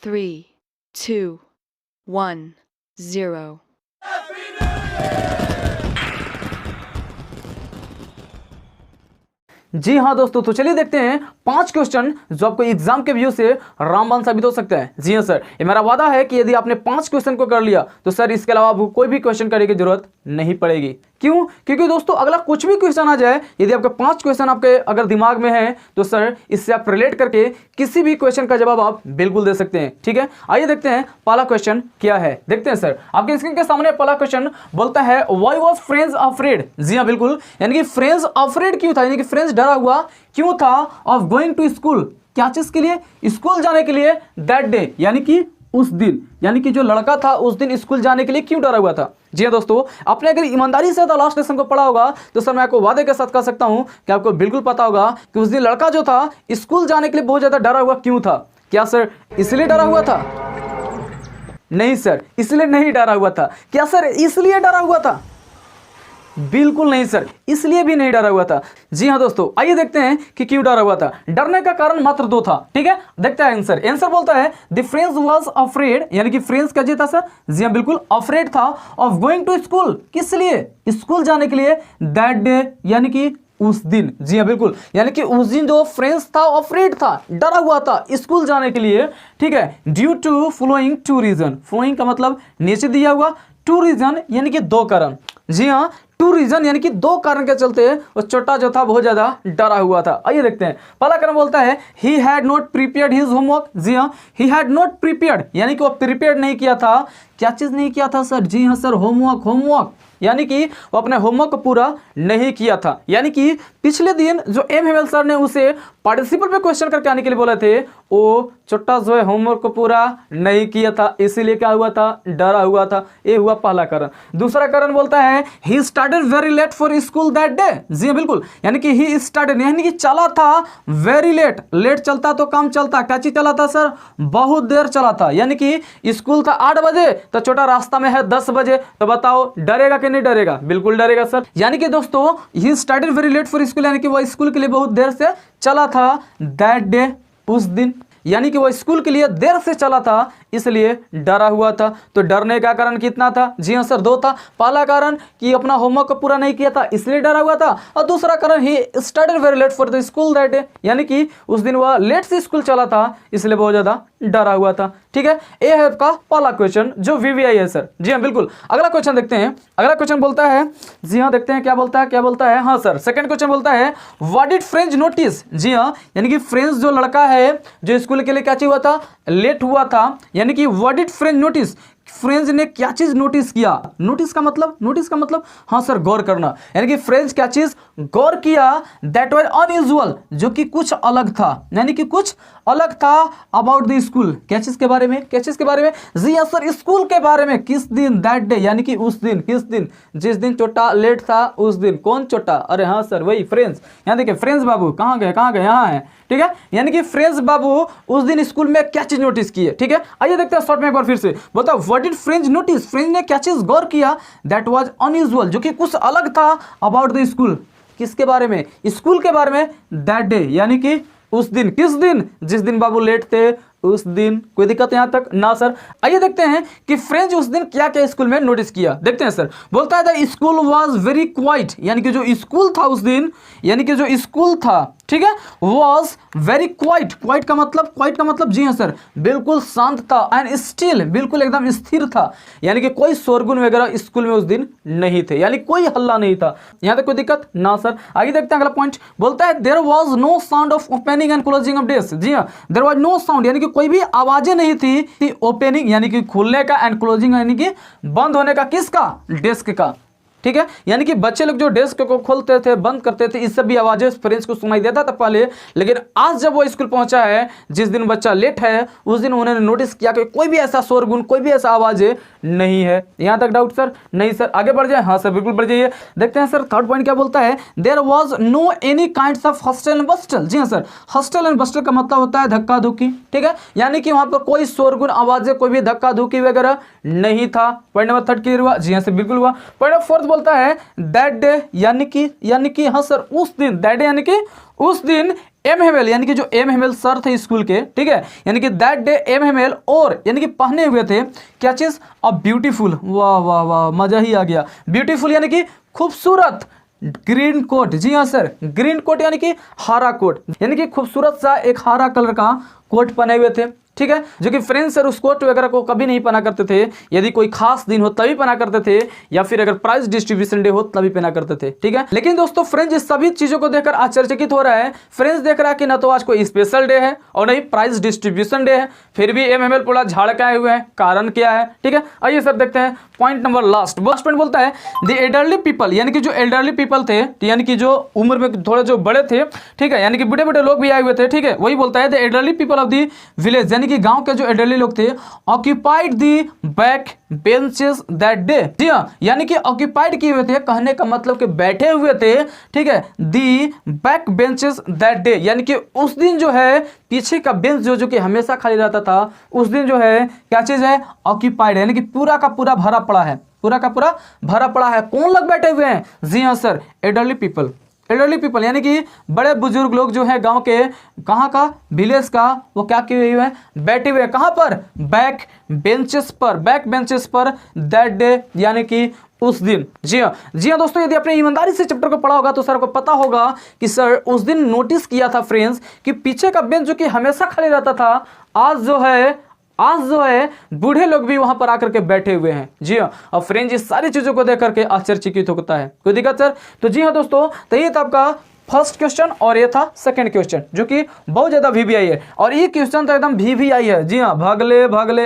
3, 2, 1, 0. जी हाँ दोस्तों, तो चलिए देखते हैं 5 क्वेश्चन जो आपको एग्जाम के व्यू से रामबाण साबित हो सकता है। जी हाँ सर, ये मेरा वादा है कि यदि आपने 5 क्वेश्चन को कर लिया तो सर इसके अलावा आपको कोई भी क्वेश्चन करने की जरूरत नहीं पड़ेगी। क्यों? क्योंकि दोस्तों अगला कुछ भी क्वेश्चन आ जाए, यदि आपके 5 क्वेश्चन आपके अगर दिमाग में है तो सर इससे आप रिलेट करके किसी भी क्वेश्चन का जवाब आप बिल्कुल दे सकते हैं। ठीक है, आइए देखते हैं पहला क्वेश्चन क्या है। देखते हैं सर, आपके स्क्रीन के सामने पहला क्वेश्चन बोलता है व्हाई वाज फ्रेंड्स अफ्रेड। जी हाँ बिल्कुल, यानी कि फ्रेंड्स अफ्रेड क्यों था, यानी कि फ्रेंड्स डरा हुआ क्यों था ऑफ गोइंग टू स्कूल। क्या चीज के लिए? स्कूल जाने के लिए। दैट डे यानी कि उस दिन, यानी कि जो लड़का था उस दिन स्कूल जाने के लिए क्यों डरा हुआ था। जी हाँ दोस्तों, आपने अगर ईमानदारी से तो लास्ट लेसन को पढ़ा होगा तो सर मैं आपको वादे के साथ कह सकता हूं कि आपको बिल्कुल पता होगा कि उस दिन लड़का जो था स्कूल जाने के लिए बहुत ज्यादा डरा हुआ क्यों था। क्या सर इसलिए डरा हुआ था? नहीं सर, इसलिए नहीं डरा हुआ था। क्या सर इसलिए डरा हुआ था? बिल्कुल नहीं सर, इसलिए भी नहीं डरा हुआ था। जी हाँ दोस्तों, आइए देखते हैं कि क्यों डरा हुआ था। डरने का कारण मात्र 2 था। ठीक है, देखते हैं आंसर। आंसर बोलता है द फ्रेंड्स वाज अफ्रेड, यानी कि फ्रेंड्स क्या जी था सर? जी हाँ बिल्कुल, अफ्रेड था ऑफ गोइंग टू स्कूल। किस लिए? स्कूल जाने के लिए। दैट डे यानी कि उस दिन। जी हाँ बिल्कुल, यानी कि उस दिन जो फ्रेंड्स था अफ्रेड था, डरा हुआ था स्कूल जाने के लिए। ठीक है, due to following 2 reason. Following का मतलब नीचे दिया हुआ, 2 रीजन यानी कि 2 कारण। जी हाँ, 2 रीजन यानी कि 2 कारण के चलते वो छोटा जो था बहुत ज्यादा डरा हुआ था। आइए देखते हैं, पहला कारण बोलता है he had not prepared his homework. जी हाँ, ही हैड नॉट प्रिपेयर्ड यानी कि वो प्रिपेयर नहीं किया था। क्या चीज नहीं किया था सर? जी हाँ सर, होमवर्क यानी कि वो अपने होमवर्क को पूरा नहीं किया था। यानी कि पिछले दिन जो एम हेमल सर ने उसे पार्टिसिपल पे क्वेश्चन करके आने के लिए बोले थे, वो छोटा जो है होमवर्क को पूरा नहीं किया था, इसीलिए क्या हुआ था? डरा हुआ था। ये हुआ पहला कारण। दूसरा कारण बोलता है he started very late for school that day. जी बिल्कुल, यानी कि ही स्टार्टेड यानी कि चला था वेरी लेट। लेट चलता तो काम चलता, क्या चीज चला था सर? बहुत देर चला था। यानी कि स्कूल था 8 बजे तो छोटा रास्ता में है 10 बजे, तो बताओ डरेगा कि नहीं डरेगा? बिल्कुल डरेगा सर। यानी कि दोस्तों he started very late for school, यानी कि वो स्कूल के लिए बहुत देर से चला था। दैट डे उस दिन, यानी कि वो स्कूल के लिए देर से चला था इसलिए डरा हुआ था। तो डरने का कारण कितना था? जी हाँ सर 2 था। पहला कारण कि अपना होमवर्क को पूरा नहीं किया था इसलिए डरा हुआ था, और दूसरा कारण he started very late for the school that day, यानी कि उस दिन वह लेट से स्कूल चला था इसलिए बहुत ज्यादा डरा हुआ था। ठीक है, ये है आपका पहला क्वेश्चन जो वीवीआई है सर। जी हाँ बिल्कुल, अगला क्वेश्चन देखते हैं। अगला क्वेश्चन बोलता है, जी हाँ देखते हैं क्या बोलता है। हाँ सर, सेकंड क्वेश्चन बोलता है व्हाट डिड फ्रेंड्स नोटिस। जी हाँ, यानी कि फ्रेंड्स जो लड़का है जो स्कूल के लिए क्या हुआ था? लेट हुआ था। यानी कि what did friends notice, friends ने क्या चीज नोटिस किया? नोटिस का मतलब हाँ सर गौर करना, यानी कि फ्रेंड्स क्या चीज गौर किया? दैट वाज अनयूजुअल, जो कि कुछ अलग था, यानी कि कुछ अलग था अबाउट द स्कूल। क्या चीज के बारे में? जी हाँ सर, स्कूल के बारे में। किस दिन? दैट डे यानी कि उस दिन। किस दिन? जिस दिन छोटा लेट था उस दिन। कौन छोटा? अरे हाँ सर वही फ्रेंड्स। यहाँ देखिए फ्रेंड्स बाबू कहाँ गए? यहाँ है। ठीक है, यानी कि फ्रेंड्स बाबू उस दिन स्कूल में क्या चीज नोटिस की है। ठीक है, आइए देखते हैं शॉर्ट में एक बार फिर से। बोलता what did friends notice, friends ने क्या चीज गौर किया? दैट वाज अनयूजुअल, जो कि कुछ अलग था अबाउट द स्कूल। किसके बारे में? स्कूल के बारे में। दैट डे यानी कि उस दिन। किस दिन? जिस दिन बाबू लेट थे उस दिन। कोई दिक्कत यहां तक? ना सर। आइए देखते हैं कि फ्रेंड्स उस दिन क्या क्या स्कूल में नोटिस किया। देखते हैं सर, बोलता है the school was very quite, यानी कि जो स्कूल था उस दिन, यानी कि जो स्कूल था, ठीक है, वाज वेरी क्वाइट। क्वाइट का मतलब जी हाँ सर बिल्कुल शांत था। एंड स्टिल, बिल्कुल एकदम स्थिर था, यानी कि कोई शोरगुल वगैरह स्कूल में उस दिन नहीं थे, यानी कोई हल्ला नहीं था। यहां तक कोई दिक्कत? ना सर। आइए देखते हैं अगला पॉइंट। बोलता है there was no sound of opening and closing of desk. जी हाँ, देयर वाज नो साउंड यानी कि कोई भी आवाजें नहीं थी ओपनिंग यानी कि खुलने का, एंड क्लोजिंग यानी कि बंद होने का। किसका? डेस्क का। ठीक है, यानी कि बच्चे लोग जो डेस्क को खोलते थे बंद करते थे, इस सब भी आवाजें फ्रेंड्स को सुनाई देता था पहले, लेकिन आज जब वो स्कूल पहुंचा है जिस दिन बच्चा लेट है उस दिन उन्होंने नोटिस किया कि कोई भी ऐसा शोरगुल, कोई भी ऐसा आवाजें नहीं है। यहां तक डाउट सर? नहीं सर। आगे बढ़ जाए? हाँ सर बिल्कुल बढ़ जाइए। देखते हैं सर थर्ड पॉइंट क्या बोलता है। There was no any kinds of hustle and bustle. जी हाँ सर, हस्टल एंड बस्टल का मतलब होता है धक्का धुक्की। ठीक है, यानी कि वहां पर कोई शोरगुल, आवाजें, कोई भी धक्का धुक्की वगैरह नहीं था। पॉइंट नंबर 3 क्लियर हुआ? जी हाँ सर बिल्कुल हुआ। पॉइंट नंबर 4 बोलता है दैट डे यानी कि हाँ सर उस दिन, दैट डे यानी कि उस दिन एम हेमेल यानी कि जो एम हेमेल सर थे स्कूल के, ठीक है, यानी कि दैट डे एम हेमेल और यानी कि पहने हुए थे क्या चीज, अ ब्यूटीफुल, वाह वाह वाह मजा ही आ गया, ब्यूटीफुल यानी कि खूबसूरत ग्रीन कोट, जी हाँ सर, ग्रीन कोट यानी कि हरा कोट, यानी कि खूबसूरत सा एक हरा कलर का कोट पहने हुए थे, ठीक है, जो कि फ्रेंड्स सर उस कोट वगैरह को कभी नहीं पहना करते थे, यदि कोई खास दिन हो तभी पहना करते थे, या फिर अगर प्राइज डिस्ट्रीब्यूशन डे हो तभी पहना करते थे, ठीक है। लेकिन दोस्तों फ्रेंड्स इस सभी चीजों को देखकर आश्चर्यचकित हो रहा है, फ्रेंड्स देख रहा है कि ना तो आज कोई स्पेशल डे है और नहीं प्राइज डिस्ट्रीब्यूशन डे है, फिर भी एमएमएल पूरा झाड़ के आए हुए हैं, कारण क्या है, ठीक है। आइए सर देखते हैं पॉइंट नंबर लास्ट पॉइंट बोलता है द एल्डरली पीपल, यानी कि जो एल्डरली पीपल थे, यानी कि जो उम्र में थोड़े जो बड़े थे, ठीक है, यानी कि बड़े बड़े लोग भी आए हुए थे, ठीक है, वही बोलता है the elderly people of the village, यानी कि गांव के जो एल्डरली लोग थे, occupied the back benches that day, जी हाँ, यानी कि ऑक्यूपाइड किए हुए थे, कहने का मतलब कि बैठे हुए थे, ठीक है, दी बैक बेंचेस दैट डे, यानी कि उस दिन जो है पीछे का बेंच जो कि हमेशा खाली रहता था, उस दिन जो है क्या चीज है, ऑक्यूपाइड, यानी कि पूरा का पूरा भरा पड़ा है, पूरा का पूरा भरा पड़ा है। कौन लोग बैठे हुए हैं, जी हाँ sir, elderly people, elderly people यानी कि बड़े बुजुर्ग लोग जो है गांव के, कहाँ का, विलेज का, वो क्या किए हुए हैं, बैठे हुए हैं, कहाँ पर, बैक बेंचेस पर, बैक बेंचेस पर दैट डे, यानी कि उस दिन। जी हाँ दोस्तों, यदि आपने ईमानदारी से चैप्टर को पढ़ा होगा तो सर को पता होगा कि सर उस दिन नोटिस किया था फ्रेंड्स कि पीछे का बेंच जो कि हमेशा खाली रहता था, आज जो है बूढ़े लोग भी वहां पर आकर के बैठे हुए हैं। जी हाँ, और फ्रेंड्स इस सारी चीजों को देख करके आश्चर्यचकित होता है। कोई दिक्कत सर? तो जी हाँ दोस्तों, तो ये था आपका फर्स्ट क्वेश्चन और ये था सेकंड क्वेश्चन, जो कि बहुत ज्यादा वीवीआई है, और ये क्वेश्चन तो एकदम वीवीआई है। जी हाँ, भगले भगले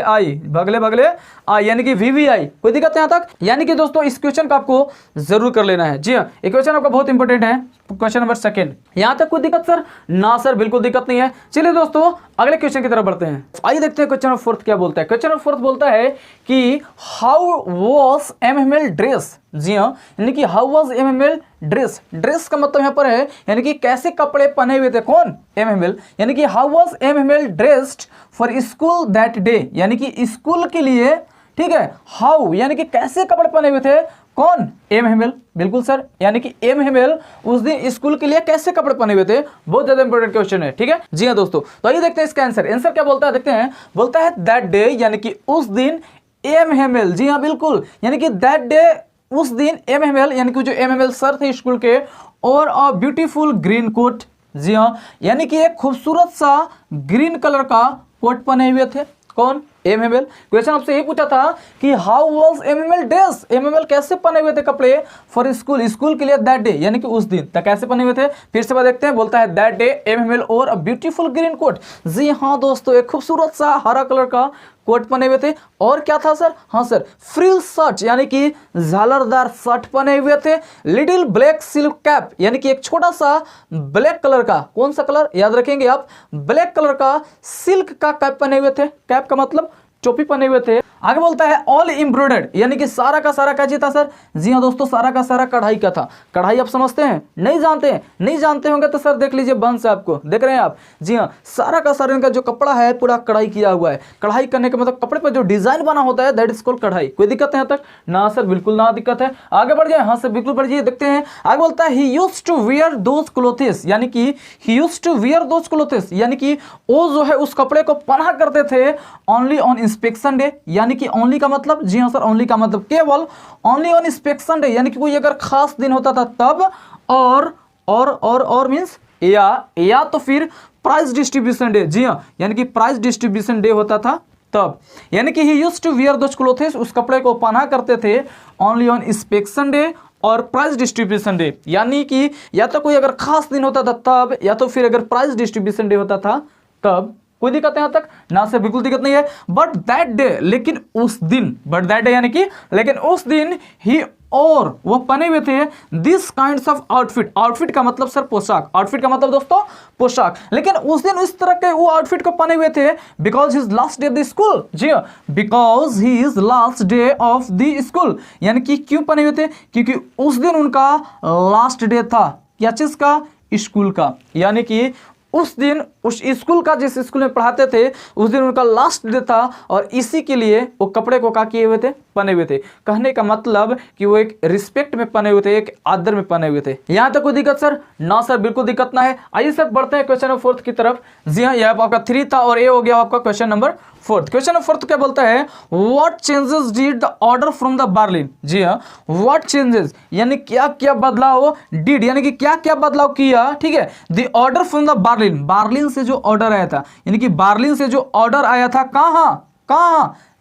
आई यानी कि वीवीआई। कोई दिक्कत यहाँ तक? यानी कि दोस्तों इस क्वेश्चन का आपको जरूर कर लेना है। जी हाँ, ये क्वेश्चन आपका बहुत इंपॉर्टेंट है, क्वेश्चन नंबर सेकंड। यहाँ तक कोई दिक्कत सर? ना सर, बिल्कुल दिक्कत नहीं है। चलिए दोस्तों अगले क्वेश्चन की तरफ बढ़ते हैं। आइए देखते हैं क्वेश्चन नंबर फोर्थ क्या बोलता है। क्वेश्चन नंबर फोर्थ बोलता है कि हाउ वॉज एमएमएल ड्रेस। जी हाँ, यानी कि how was MML dress. Dress का मतलब यहाँ पर है यानी कि कैसे कपड़े पहने हुए थे, कौन, एमएमएल, यानी कि how was MML dressed for school that day, यानी कि स्कूल के लिए, ठीक है, हाउ यानी कि कैसे कपड़े पहने हुए थे, कौन, एमएमएल, बिल्कुल सर, यानी कि एमएमएल उस दिन स्कूल के लिए कैसे कपड़े पहने हुए थे। बहुत ज्यादा इंपॉर्टेंट क्वेश्चन है, ठीक है। जी हाँ दोस्तों, तो आइए देखते हैं इसका आंसर। आंसर क्या बोलता है देखते हैं। बोलता है दैट डे, यानी कि उस दिन एमएमएल, जी हाँ बिल्कुल, यानी कि दैट डे उस दिन एमएमएल, यानी कि जो एमएमएल सर थे स्कूल के, और अ ब्यूटीफुल ग्रीन कोट, जी हाँ, यानी कि एक खूबसूरत सा ग्रीन कलर का कोट पहने हुए थे, कौन, एमएमएल। क्वेश्चन आपसे ये पूछा था कि how was MML dress, MML कैसे पहने हुए थे कपड़े फॉर स्कूल, स्कूल के लिए दैट डे, यानी कि उस दिन तक कैसे पहने हुए थे। फिर से बात देखते हैं। बोलता है दैट डे एमएमएल और अ ब्यूटीफुल ग्रीन कोट। जी हाँ दोस्तों, एक खूबसूरत सा हरा कलर का कोट पहने हुए थे, और क्या था सर, हाँ सर, फ्रिल शर्ट, यानी कि झालरदार शर्ट पहने हुए थे, लिटिल ब्लैक सिल्क कैप, यानी कि एक छोटा सा ब्लैक कलर का, कौन सा कलर याद रखेंगे आप, ब्लैक कलर का सिल्क का कैप पहने हुए थे। कैप का मतलब टोपी पहने हुए थे। आगे बोलता है ऑल एम्ब्रॉयडर्ड, यानी कि सारा का सारा क्या चीज था सर। जी हाँ दोस्तों, सारा का सारा कढ़ाई का था। कढ़ाई आप समझते हैं, नहीं जानते हैं, नहीं जानते होंगे तो सर देख लीजिए बंस से, आपको देख रहे हैं आप। जी हाँ, सारा का सारा इनका जो कपड़ा है पूरा कढ़ाई किया हुआ है। कढ़ाई करने का मतलब कपड़े पर जो डिजाइन बना होता है, दैट इज कॉल्ड कढ़ाई। कोई दिक्कत है यहाँ तक? ना सर, बिल्कुल ना दिक्कत है। आगे बढ़ जाए, हाँ सर बिल्कुल बढ़ जाइए, देखते हैं। आगे बोलता है he used to wear those clothes, यानी कि he used to wear those clothes, यानी कि वो जो है उस कपड़े को पहना करते थे ओनली ऑन इंस्पेक्शन डे, यानी कि ओनली का मतलब, जी हाँ सर, ओनली का मतलब केवल, ओनली ऑन इंस्पेक्शन डे, यानी कि कोई अगर खास दिन होता था तब, और मींस या तो फिर प्राइस डिस्ट्रीब्यूशन डे। जी हाँ, यानी कि प्राइस डिस्ट्रीब्यूशन डे होता था तब, यानी कि he used to wear those clothes, उस कपड़े को पहना करते थे ओनली ऑन इंस्पेक्शन डे और प्राइस डिस्ट्रीब्यूशन डे, यानी कि या तो कोई अगर खास दिन होता था तब, या तो फिर अगर प्राइस डिस्ट्रीब्यूशन डे होता था तब। कोई दिक्कत है यहाँ तक? ना से बिल्कुल दिक्कत नहीं है। बट दैट डे, लेकिन उस दिन, बट दैट डे यानी कि लेकिन उस दिन ही, और वो पहने हुए थे this kinds of outfit. Outfit का मतलब सर पोशाक, आउटफिट का मतलब दोस्तों पोशाक, लेकिन उस दिन इस तरह के वो आउटफिट को पहने हुए थे because his last day of the school. जी हाँ, because he is last day of the school, यानी कि क्यों पहने हुए थे, क्योंकि उस दिन उनका लास्ट डे था, क्या चीज का, स्कूल का, यानी कि उस दिन उस स्कूल का, जिस स्कूल में पढ़ाते थे, उस दिन उनका लास्ट डे था और इसी के लिए वो कपड़े को क्या किए हुए थे, पहने हुए थे। कहने का मतलब कि वो एक रिस्पेक्ट में पहने हुए थे, एक आदर में पहने हुए थे। यहां तक कोई दिक्कत सर? ना सर, बिल्कुल दिक्कत ना है। आइए सर बढ़ते हैं क्वेश्चन नंबर 4 की तरफ। जी हाँ, यह आपका 3 था और ये हो गया आपका क्वेश्चन नंबर 4। क्वेश्चन नंबर 4 क्या बोलता है? What changes did the order from the Berlin. जी हाँ, व्हाट चेंजेस यानी क्या क्या बदलाव डिड यानी कि क्या क्या बदलाव किया, ठीक है, the order from the Berlin, Berlin से जो ऑर्डर आया था, यानी कि बर्लिन से जो ऑर्डर आया था, कहाँ?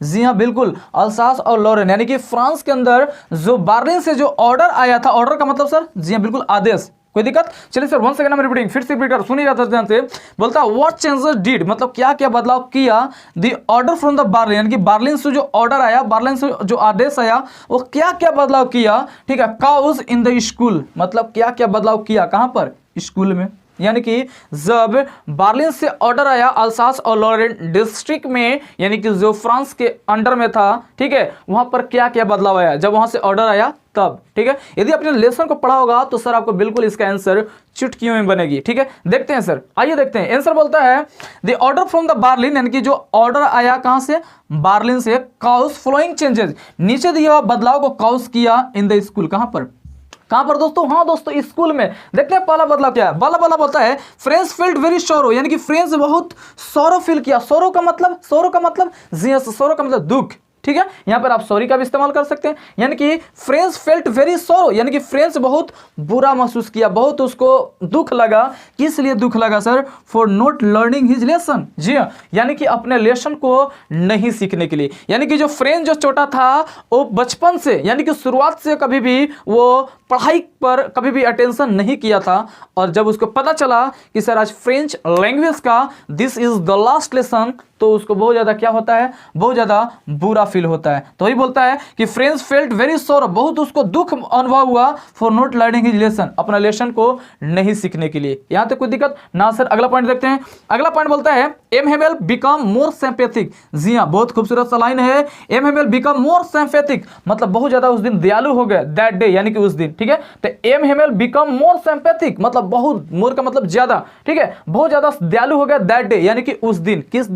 जी हाँ, बिल्कुल, अल्सास और लॉरेन, यानी कि फ्रांस के अंदर जो बर्लिन से जो ऑर्डर आया था, ऑर्डर का मतलब सर, जी हाँ बिल्कुल, आदेश। कोई दिक्कत? चलिए सर, 1 सेकंड में रिपीटिंग, फिर से रिपीट कर, सुनिए ध्यान से। बोलता है व्हाट चेंजेस डिड, मतलब क्या क्या बदलाव किया, the order from the Berlin, यानी कि बर्लिन से जो ऑर्डर आया, बर्लिन से जो आदेश आया, वो क्या क्या बदलाव किया, ठीक है, काउज इन द स्कूल, मतलब क्या क्या बदलाव किया, कहां पर? स्कूल में। यानी कि जब बर्लिन से ऑर्डर आया अल्सास और लॉरेन डिस्ट्रिक्ट में, यानी कि जो फ्रांस के अंडर में था, ठीक है, वहां पर क्या क्या बदलाव आया, जब वहां से ऑर्डर आया तब, ठीक है। यदि आपने लेसन को पढ़ा होगा तो सर आपको बिल्कुल इसका आंसर चुटकियों में बनेगी, ठीक है। देखते हैं सर, आइए देखते हैं। आंसर बोलता है the order from the Berlin, यानी कि जो ऑर्डर आया कहां से? बर्लिन से, काउज फ्लोइंग चेंजेस, नीचे दिया हुआ बदलाव को काउज किया इन द स्कूल, कहां पर दोस्तों? हाँ दोस्तों, स्कूल में। देखते हैं पहला बदलाव क्या है। पहला बदलाव बोलता है फ्रेंच फील्ड वेरी सोरो, यानी कि फ्रेंच बहुत सोरो फील किया। सोरो का मतलब जी हाँ, सोरो का मतलब दुख, ठीक है। यहां पर आप सॉरी का भी इस्तेमाल कर सकते हैं, यानी कि फ्रेंच फेल्ट वेरी सोरो, यानी कि फ्रेंच बहुत बुरा महसूस किया, बहुत उसको दुख लगा। किस लिए दुख लगा sir? For not learning his lesson, जी हाँ, यानी कि अपने लेसन को नहीं सीखने के लिए। यानी कि जो फ्रेंच जो छोटा था वो बचपन से, यानी कि शुरुआत से कभी भी वो पढ़ाई पर कभी भी अटेंशन नहीं किया था, और जब उसको पता चला कि सर आज फ्रेंच लैंग्वेज का this is the last lesson, तो उसको बहुत ज़्यादा क्या होता है? बहुत ज़्यादा बुरा फील होता है। तो वही बोलता है कि फ्रेंच फेल्ट वेरी सोरो, बहुत उसको दुख अनुभव हुआ, for not learning his lesson, अपना लेसन को नहीं सीखने के लिए। यहां तक कोई दिक्कत ना सर? अगला पॉइंट देखते हैं। अगला पॉइंट बोलता है एमहेमेल बिकम मोर सिंपैथिक। जी हाँ, बहुत खूबसूरत सा लाइन है। एमहेमेल बिकम मोर सिंपैथिक, मतलब बहुत ज्यादा उस दिन दयालु हो गए, दैट डे, यानी कि उस दिन, ठीक है। तो एमहेमेल बिकम मोर सिंपैथिक, मतलब बहुत, मोर का मतलब ज्यादा, ठीक है, बहुत ज्यादा दयालु हो गया, दैट डे, यानी कि उस दिन। किस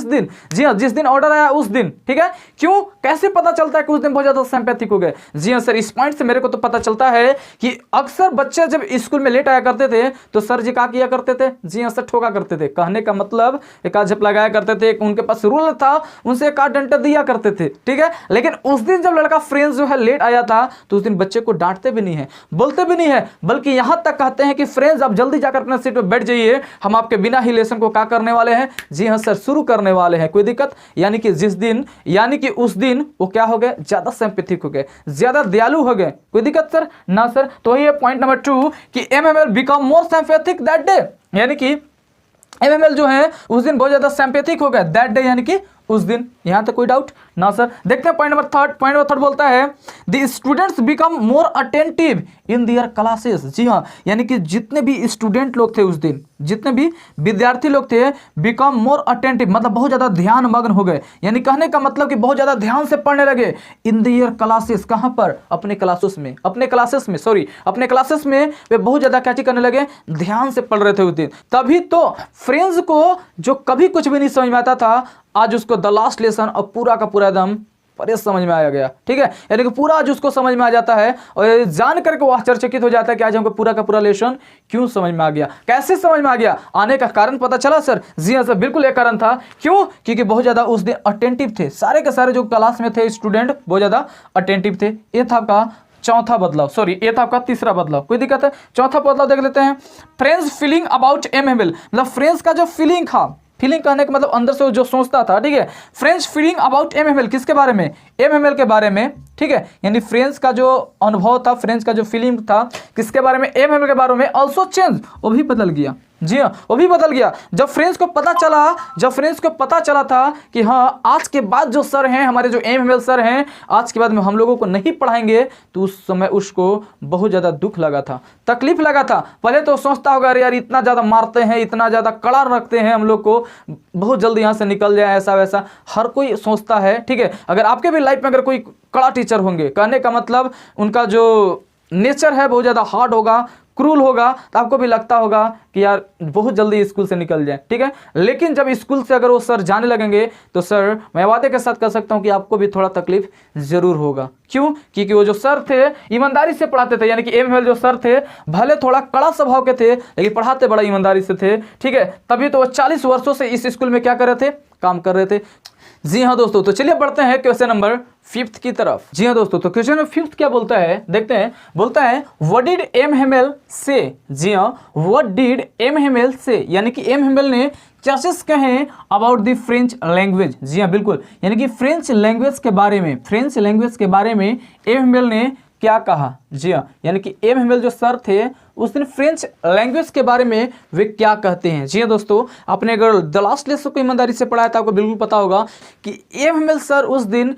दिन? जी हाँ, जिस दिन ऑर्डर आया उस दिन, ठीक है। क्यों, कैसे पता चलता है कि उस दिन बहुत ज्यादा सिंपैथिक हो गए? जी हाँ सर, इस पॉइंट से मेरे को तो पता चलता है कि अक्सर बच्चे जब स्कूल में लेट आया करते थे तो सर जी क्या किया करते थे? जी हाँ सर, ठोका करते थे। कहने का मतलब एक आध झप लगाया करते थे, उनके पास रूल था, उनसे एक आध डंडा दिया करते थे, ठीक है। लेकिन उस दिन जब लड़का फ्रेंड्स जो है लेट आया था तो उस दिन बच्चे को डांटते भी नहीं है, बोलते भी नहीं है, बल्कि यहां तक कहते हैं कि फ्रेंड्स आप जल्दी जाकर अपने सीट पर बैठ जाइए, हम आपके बिना ही लेसन को क्या करने वाले हैं? जी हाँ सर, शुरू करने वाले हैं। कोई दिक्कत? यानी कि जिस दिन, यानी कि उस दिन वो क्या हो गए? ज्यादा सिंपैथिक हो गए, ज्यादा दयालु हो गए। कोई दिक्कत सर? ना सर। तो ये पॉइंट नंबर 2 कि MML become more sympathetic that day, यानी कि एमएमएल जो है उस दिन बहुत ज्यादा सिंपैथिक हो गया, दैट डे यानी कि उस दिन। यहां तक कोई डाउट ना सर? देखते हैं पॉइंट नंबर 3। पॉइंट नंबर 3 बोलता है the students become more attentive in their classes. जी हाँ, यानी कि जितने भी स्टूडेंट लोग थे उस दिन, जितने भी विद्यार्थी लोग थे, बिकम मोर अटेंटिव, मतलब बहुत ज्यादा ध्यान मग्न हो गए। यानी कहने का मतलब कि बहुत ज्यादा ध्यान से पढ़ने लगे। इन देयर क्लासेस, कहां पर? अपने क्लासेस में, अपने क्लासेस में वे बहुत ज्यादा क्या करने लगे? ध्यान से पढ़ रहे थे उस दिन। तभी तो फ्रेंड्स को जो कभी कुछ भी नहीं समझ में आता था, आज उसको द लास्ट लेसन और पूरा का पूरा एकदम परे समझ में आ गया, ठीक है। यानी कि पूरा आज उसको समझ में आ जाता है और जान करके वो आश्चर्यचकित हो जाता है कि आज हमको पूरा का पूरा लेसन क्यों समझ में आ गया, कैसे समझ में आ गया। आने का कारण पता चला सर? जी हाँ सर, बिल्कुल एक कारण था। क्यों? क्योंकि बहुत ज्यादा उस दिन अटेंटिव थे, सारे के सारे जो क्लास में थे स्टूडेंट बहुत ज्यादा अटेंटिव थे। ये था आपका चौथा बदलाव, सॉरी ये था आपका तीसरा बदलाव। कोई दिक्कत है? चौथा बदलाव देख लेते हैं। फ्रेंड्स फीलिंग अबाउट एमएमएल, मतलब फ्रेंड्स का जो फीलिंग था, फीलिंग कहने का मतलब अंदर से जो सोचता था, ठीक है। फ्रेंच फीलिंग अबाउट एमएमएल, किसके बारे में? एमएमएल के बारे में, ठीक है। यानी फ्रेंच का जो अनुभव था, फ्रेंच का जो फीलिंग था, किसके बारे में? एमएमएल के बारे में। ऑल्सो चेंज, वो भी बदल गया। जी हाँ, वो भी बदल गया। जब फ्रेंच को पता चला था कि हाँ आज के बाद जो सर हैं, हमारे जो एमएमएल सर हैं, आज के बाद में हम लोगों को नहीं पढ़ाएंगे, तो उस समय उसको बहुत ज़्यादा दुख लगा था, तकलीफ लगा था। पहले तो सोचता होगा अरे यार इतना ज़्यादा मारते हैं, इतना ज़्यादा कड़ा रखते हैं हम लोग को, बहुत जल्दी यहाँ से निकल जाए, ऐसा वैसा हर कोई सोचता है, ठीक है। अगर आपके भी लाइफ में अगर कोई कड़ा टीचर होंगे, कहने का मतलब उनका जो नेचर है बहुत ज़्यादा हार्ड होगा, क्रूल होगा, तो आपको भी लगता होगा कि यार बहुत जल्दी स्कूल से निकल जाए, ठीक है। लेकिन जब स्कूल से अगर वो सर जाने लगेंगे तो सर मैं वादे के साथ कह सकता हूँ कि आपको भी थोड़ा तकलीफ जरूर होगा। क्यों? क्योंकि वो जो सर थे ईमानदारी से पढ़ाते थे, यानी कि एमएमएल जो सर थे भले थोड़ा कड़ा स्वभाव के थे लेकिन पढ़ाते बड़ा ईमानदारी से थे, ठीक है। तभी तो वो 40 वर्षों से इस स्कूल में क्या कर रहे थे, काम कर रहे थे। जी हाँ दोस्तों, तो चलिए बढ़ते हैं क्वेश्चन नंबर 5 की तरफ। जी हाँ दोस्तों, तो क्वेश्चन नंबर 5 क्या बोलता है, देखते हैं। बोलता है व्हाट डिड एमएमएल से। जी हाँ, व्हाट डिड एमएमएल से, यानी कि एमएमएल ने क्या चीज कहे अबाउट द फ्रेंच लैंग्वेज। जी हाँ बिल्कुल, यानी कि फ्रेंच लैंग्वेज के बारे में, फ्रेंच लैंग्वेज के बारे में एमएमएल ने क्या कहा। जी हाँ, यानी कि एमएमएल जो सर थे उस दिन फ्रेंच लैंग्वेज के बारे में वे क्या कहते हैं। जी हाँ दोस्तों, आपने अगर द लास्ट लेसन को ईमानदारी से पढ़ाया था आपको बिल्कुल पता होगा कि एमएमएल सर उस दिन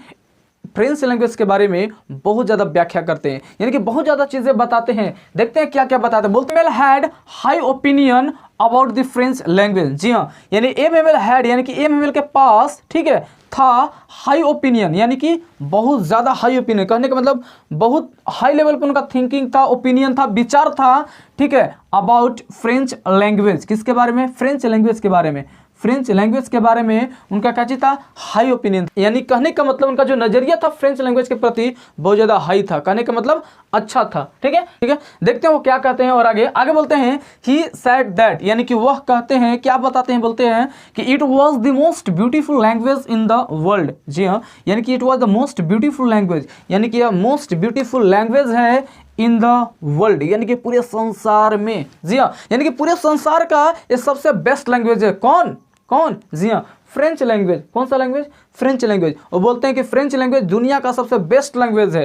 फ्रेंच लैंग्वेज के बारे में बहुत ज़्यादा व्याख्या करते हैं, यानी कि बहुत ज़्यादा चीज़ें बताते हैं। देखते हैं क्या क्या बताते हैं। बोलते हैं had high opinion about the French language. जी हाँ, यानी एमएमएल हैड, यानी कि एमएमएल के पास, ठीक है, था हाई ओपिनियन, यानी कि बहुत ज़्यादा हाई ओपिनियन, कहने का मतलब बहुत हाई लेवल पर उनका थिंकिंग था, ओपिनियन था, विचार था, ठीक है, अबाउट फ्रेंच लैंग्वेज। किसके बारे में? फ्रेंच लैंग्वेज के बारे में। फ्रेंच लैंग्वेज के बारे में उनका क्या चीज था? हाई ओपिनियन, यानी कहने का मतलब उनका जो नजरिया था फ्रेंच लैंग्वेज के प्रति बहुत ज्यादा हाई था, कहने का मतलब अच्छा था, ठीक है, ठीक है। देखते हैं वो क्या कहते हैं और आगे आगे बोलते हैं ही सेड दैट, यानी कि वह कहते हैं, क्या बताते हैं, बोलते हैं कि it was the most beautiful language in the world. जी हाँ, यानी कि it was the most beautiful language, यानी कि यह मोस्ट ब्यूटीफुल लैंग्वेज है इन द वर्ल्ड, यानी कि पूरे संसार में। जी हाँ, यानी कि पूरे संसार का ये सबसे बेस्ट लैंग्वेज है। कौन कौन? जी हाँ, फ्रेंच लैंग्वेज। कौन सा लैंग्वेज? French language. और बोलते हैं कि फ्रेंच लैंग्वेज दुनिया का सबसे बेस्ट लैंग्वेज है।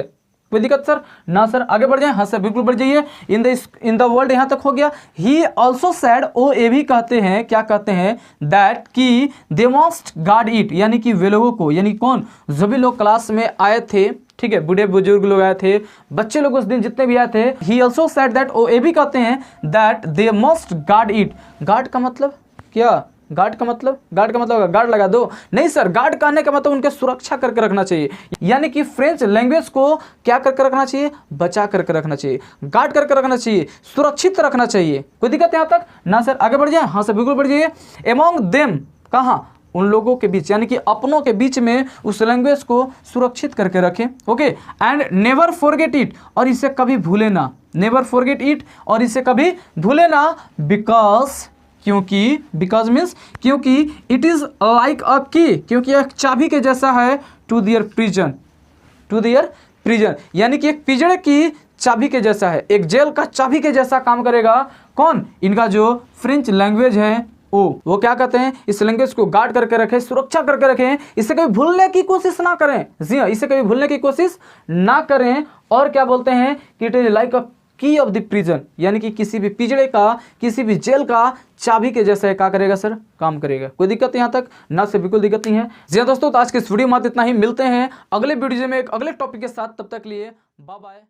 कोई दिक्कत सर? ना सर, आगे बढ़ जाए। हाँ सर, बिल्कुल बढ़ जाइए। इन द वर्ल्ड यहाँ तक हो गया। ही ऑल्सो सैड, वो ये भी कहते हैं, क्या कहते हैं, दैट कि दे मस्ट गार्ड इट, यानी कि वे लोगों को, यानी कौन? जो भी लोग क्लास में आए थे, ठीक है, बूढ़े बुजुर्ग लोग आए थे, बच्चे लोग उस दिन जितने भी आए थे, ही ऑल्सो सैड दैट, वो ये भी कहते हैं that they must guard it. Guard का मतलब क्या? गार्ड का मतलब गार्ड लगा दो, नहीं सर, गार्ड कहने का मतलब उनके सुरक्षा करके रखना चाहिए, यानी कि फ्रेंच लैंग्वेज को क्या करके रखना चाहिए? बचा करके रखना चाहिए, गार्ड करके रखना चाहिए, सुरक्षित रखना चाहिए। कोई दिक्कत यहाँ तक? ना सर, आगे बढ़ जाए। हाँ सर, बिल्कुल बढ़ जाइए। एमॉन्ग देम, कहाँ? उन लोगों के बीच, यानी कि अपनों के बीच में उस लैंग्वेज को सुरक्षित करके रखें। Okay, and never forget it, और इसे कभी भूले ना। नेवर फॉरगेट इट, और इसे कभी भूले ना, बिकॉज, क्योंकि, बिकॉज मीन्स क्योंकि, it is like a key, क्योंकि एक चाबी के जैसा है, to their prison, to their prison, यानी कि एक पिंजड़े की चाबी के जैसा है, एक जेल का चाबी के जैसा काम करेगा। कौन? इनका जो फ्रेंच लैंग्वेज है वो क्या कहते हैं? इस लैंग्वेज को गार्ड करके रखें, सुरक्षा करके रखें, इसे कभी भूलने की कोशिश ना करें। जी हाँ, इसे कभी भूलने की कोशिश ना करें। और क्या बोलते हैं कि इट इज लाइक अ की ऑफ द प्रिजन, यानी कि किसी भी पिंजड़े का, किसी भी जेल का चाबी के जैसे क्या करेगा सर? काम करेगा। कोई दिक्कत यहाँ तक? ना से बिल्कुल दिक्कत नहीं है। जी हाँ दोस्तों, तो आज के इस वीडियो में इतना ही। मिलते हैं अगले वीडियो में एक अगले टॉपिक के साथ, तब तक लिए बाय बाय।